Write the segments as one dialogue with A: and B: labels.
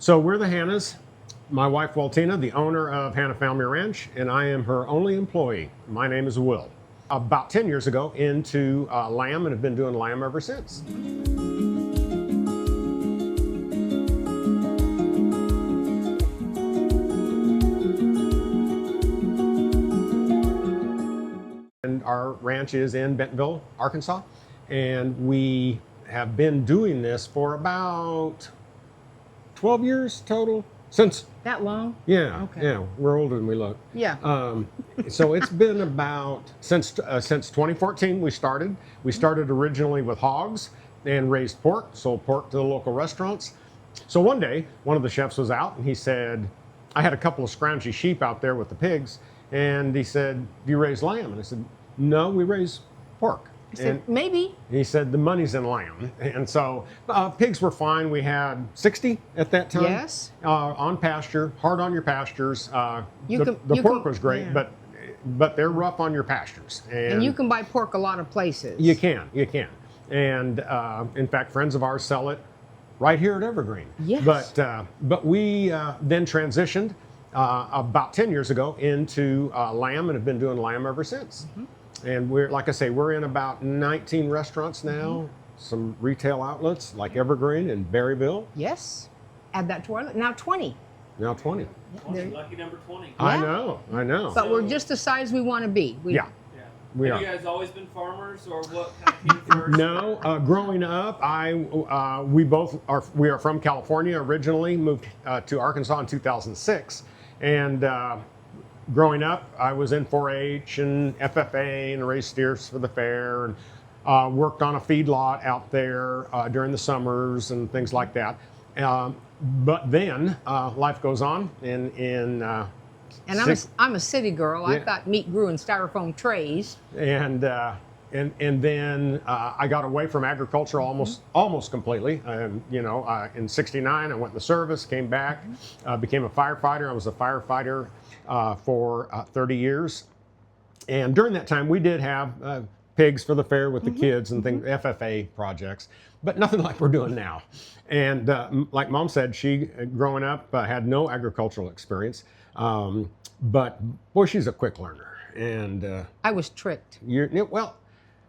A: So we're the Hannas. My wife, Waltina, the owner of Hanna Family Ranch, and I am her only employee. My name is Will. About 10 years ago into lamb, and have been doing lamb ever since. And our ranch is in Bentonville, Arkansas, and we have been doing this for about 12 years total. Since
B: that long?
A: Yeah,
B: okay.
A: Yeah, we're older than we look.
B: Yeah.
A: So it's been about since 2014 we started. We started originally with hogs and raised pork, sold pork to the local restaurants. So one day, one of the chefs was out and he said, I had a couple of scroungy sheep out there with the pigs, and he said, do you raise lamb? And I said, no, we raise pork.
B: I said, maybe.
A: He said, the money's in lamb. And so pigs were fine. We had 60 at that time.
B: Yes.
A: On pasture, hard on your pastures.
B: The
A: pork was great,
B: yeah.
A: but they're rough on your pastures.
B: And you can buy pork a lot of places.
A: You can. And in fact, friends of ours sell it right here at Evergreen.
B: Yes.
A: But we then transitioned about 10 years ago into lamb, and have been doing lamb ever since. Mm-hmm. And we're, like I say, we're in about 19 restaurants now, some retail outlets like Evergreen and Berryville.
B: Yes. Add that to our, now 20.
A: Now 20.
B: Yeah,
C: lucky number 20.
B: Yeah.
A: I know.
B: But we're just the size we want to be.
A: Yeah. We
C: Have you guys always been farmers, or what kind of came first?
A: No, growing up, we are from California originally, moved to Arkansas in 2006, and growing up, I was in 4-H and FFA and raised steers for the fair, and worked on a feedlot out there during the summers and things like that. But then life goes on, and
B: I'm a city girl.
A: Yeah.
B: I thought meat grew in styrofoam trays.
A: And then I got away from agriculture almost completely. In '69, I went in the service, came back, became a firefighter. I was a firefighter for 30 years. And during that time, we did have pigs for the fair with the kids and things, FFA projects, but nothing like we're doing now. And like Mom said, she, growing up, had no agricultural experience. But boy, she's a quick learner. And
B: I was tricked.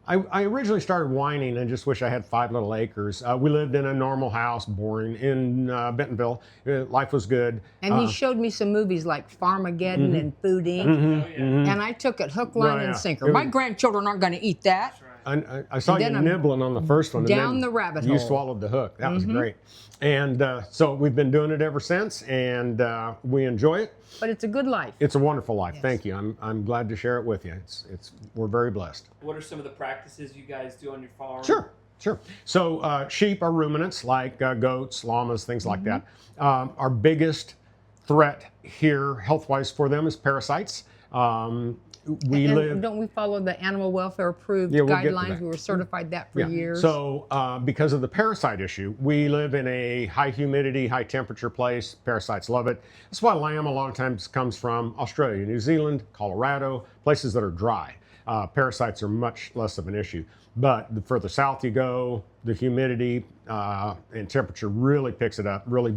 A: I originally started whining and just wish I had 5 little acres. We lived in a normal house, boring, in Bentonville. Life was good.
B: And he showed me some movies like Farmageddon and Food Inc. And I took it hook, line, and sinker. My grandchildren aren't going to eat that.
A: I saw you nibbling on the first one.
B: Down the rabbit hole.
A: You swallowed the hook. That was great. And so we've been doing it ever since, and we enjoy it.
B: But it's a good life.
A: It's a wonderful life.
B: Yes.
A: Thank you. I'm glad to share it with you. We're very blessed.
C: What are some of the practices you guys do on your farm?
A: Sure. So sheep are ruminants like goats, llamas, things like that. Our biggest threat here, health-wise, for them is parasites. Don't
B: we follow the animal welfare approved guidelines? We were certified that for years.
A: So because of the parasite issue, we live in a high humidity, high temperature place. Parasites love it. That's why lamb a lot of times comes from Australia, New Zealand, Colorado, places that are dry. Parasites are much less of an issue. But the further south you go, the humidity and temperature really picks it up, really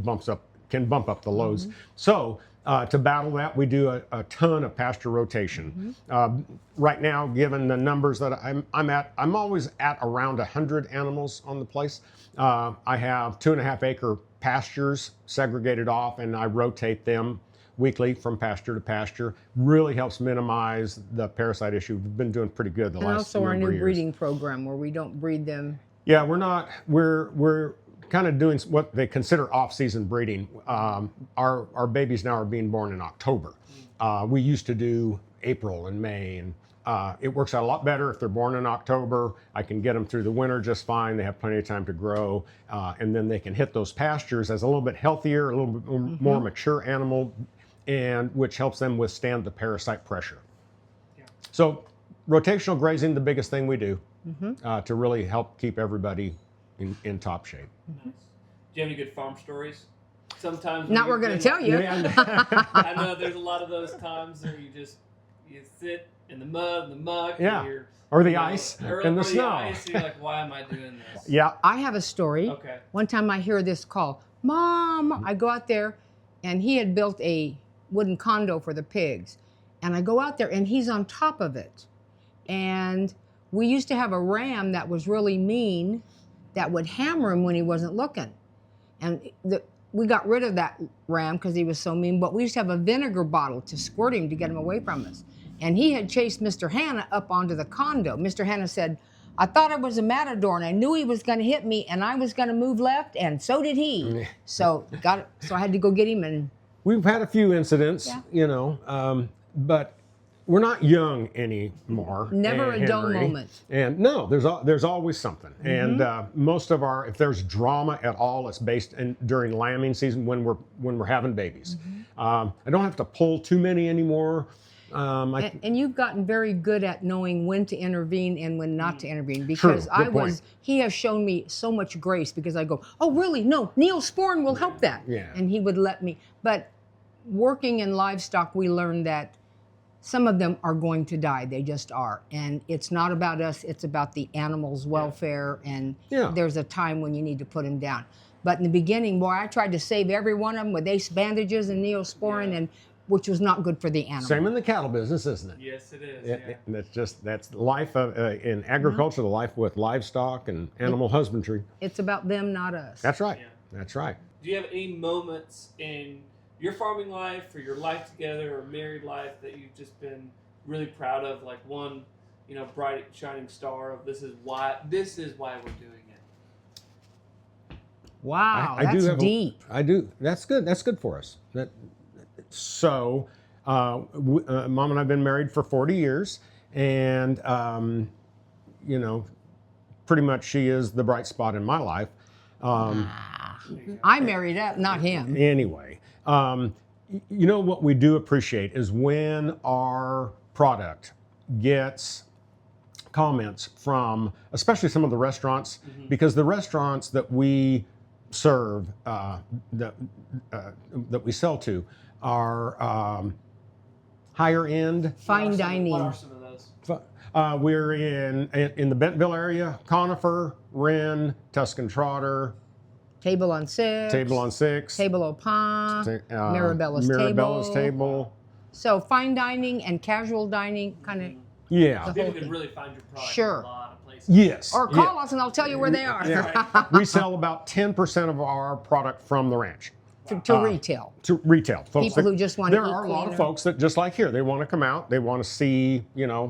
A: can bump up the loads. So to battle that, we do a ton of pasture rotation. Right now, given the numbers that I'm always at around 100 animals on the place. I have 2.5 acre pastures segregated off, and I rotate them weekly from pasture to pasture. Really helps minimize the parasite issue. We've been doing pretty good the last number of years.
B: And also our new breeding program where we don't breed them.
A: Yeah, we're kind of doing what they consider off-season breeding. Our babies now are being born in October. We used to do April and May, and it works out a lot better if they're born in October. I can get them through the winter just fine. They have plenty of time to grow, and then they can hit those pastures as a little bit healthier, a little bit more mature animal, and which helps them withstand the parasite pressure. Yeah. So rotational grazing, the biggest thing we do to really help keep everybody in top shape.
C: Nice. Do you have any good farm stories? Sometimes
B: not we're going to tell you.
C: I know there's a lot of those times where you sit in the mud, the muck,
A: or the ice and the snow.
C: Ice, and you're like, why am I doing this?
A: Yeah.
B: I have a story.
C: Okay.
B: One time I hear this call, Mom, I go out there, and he had built a wooden condo for the pigs. And I go out there, and he's on top of it. And we used to have a ram that was really mean that would hammer him when he wasn't looking. And we got rid of that ram because he was so mean, but we used to have a vinegar bottle to squirt him to get him away from us. And he had chased Mr. Hanna up onto the condo. Mr. Hanna said, I thought I was a matador, and I knew he was going to hit me, and I was going to move left, and so did he. So I had to go get him. And
A: we've had a few incidents, but we're not young anymore.
B: Never a dull moment.
A: And no, there's always something. And most of if there's drama at all, it's based during lambing season when we're having babies. I don't have to pull too many anymore.
B: And you've gotten very good at knowing when to intervene and when not to intervene, because he has shown me so much grace, because I go, oh really? No, Neosporin will help that.
A: Yeah.
B: And he would let me. But working in livestock, we learned that some of them are going to die. They just are. And it's not about us, it's about the animal's welfare. And there's a time when you need to put them down. But in the beginning, boy, I tried to save every one of them with ace bandages and Neosporin, and which was not good for the animal.
A: Same in the cattle business, isn't it?
C: Yes, it is.
A: That's life in agriculture, the life with livestock and animal husbandry.
B: It's about them, not us.
A: That's right.
C: Yeah.
A: That's right.
C: Do you have any moments in your farming life or your life together or married life that you've just been really proud of, like one, bright shining star of this is why we're doing it?
B: Wow, that's deep.
A: I do. That's good. That's good for us. So, Mom and I've been married for 40 years, and pretty much she is the bright spot in my life.
B: I married up, not him.
A: Anyway, what we do appreciate is when our product gets comments from, especially some of the restaurants, because the restaurants that we serve, that we sell to, are higher end,
B: fine dining.
C: What are some of those?
A: We're in the Bentonville area: Conifer, Wren, Tuscan Trotter,
B: Table on Six, Table au Pain, Mirabella's table. So fine dining and casual dining, kind of.
A: Yeah.
C: People can really find your product
B: in a
C: lot of places.
A: Yes.
B: Or call us and I'll tell you where they are.
A: Yeah. We sell about 10% of our product from the ranch.
B: To retail.
A: To retail. Folks
B: People who just want to eat
A: There are a lot of
B: cleaner.
A: folks that, just like here, they want to come out, they want to see,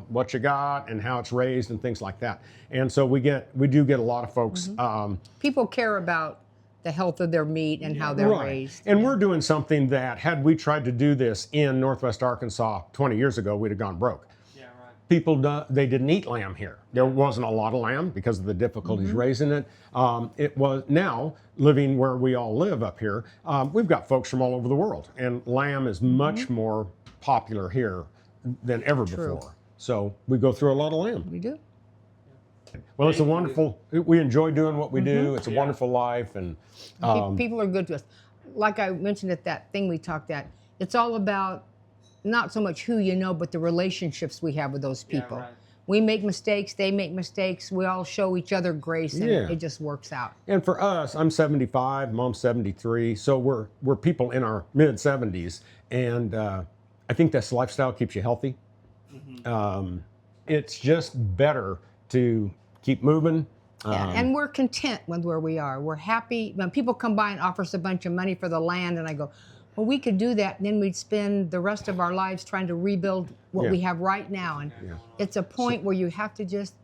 A: what you got and how it's raised and things like that. And so we do get a lot of folks.
B: People care about the health of their meat and how they're raised.
A: And we're doing something that, had we tried to do this in Northwest Arkansas 20 years ago, we'd have gone broke.
C: Yeah, right.
A: People, they didn't eat lamb here. There wasn't a lot of lamb because of the difficulties raising it. It was, now, living where we all live up here, we've got folks from all over the world. And lamb is much more popular here than ever before. So we go through a lot of lamb.
B: We do.
A: Well, it's a wonderful, we enjoy doing what we do. It's a wonderful life. And
B: people are good to us. Like I mentioned at that thing we talked at, it's all about not so much who you know, but the relationships we have with those people.
C: Yeah, right.
B: We make mistakes, they make mistakes, we all show each other grace, and it just works out.
A: And for us, I'm 75, Mom's 73, so we're people in our mid-70s, and I think this lifestyle keeps you healthy. It's just better to keep moving.
B: And we're content with where we are. We're happy. When people come by and offer us a bunch of money for the land, and I go, well, we could do that, and then we'd spend the rest of our lives trying to rebuild what we have right now. And it's a point where you have to just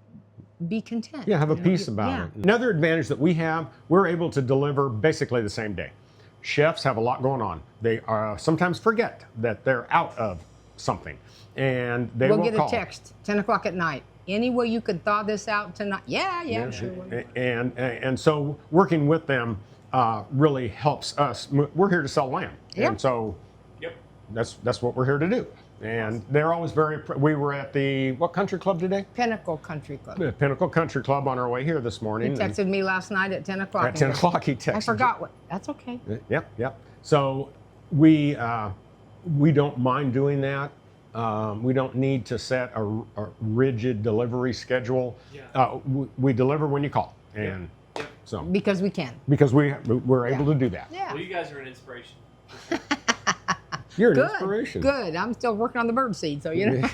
B: be content.
A: Yeah, have a peace about it. Another advantage that we have, we're able to deliver basically the same day. Chefs have a lot going on. They sometimes forget that they're out of something, and they will
B: get
A: call.
B: a text 10 o'clock at night. Any way you could thaw this out tonight? Yeah, sure.
A: And so working with them really helps us. We're here to sell lamb, and so that's what we're here to do. And they're always very. We were at what country club today?
B: Pinnacle Country Club.
A: The Pinnacle Country Club on our way here this morning.
B: He texted me last night at 10 o'clock.
A: At 10 o'clock, he texted.
B: I forgot what. That's okay.
A: Yep. So we don't mind doing that. We don't need to set a rigid delivery schedule. We deliver when you call, and
C: Yep.
A: So
B: because we can.
A: because we're able to do that.
B: Yeah.
C: Well, you guys are an inspiration.
A: You're an
B: Good.
A: inspiration.
B: Good. I'm still working on the bird seed, so you know.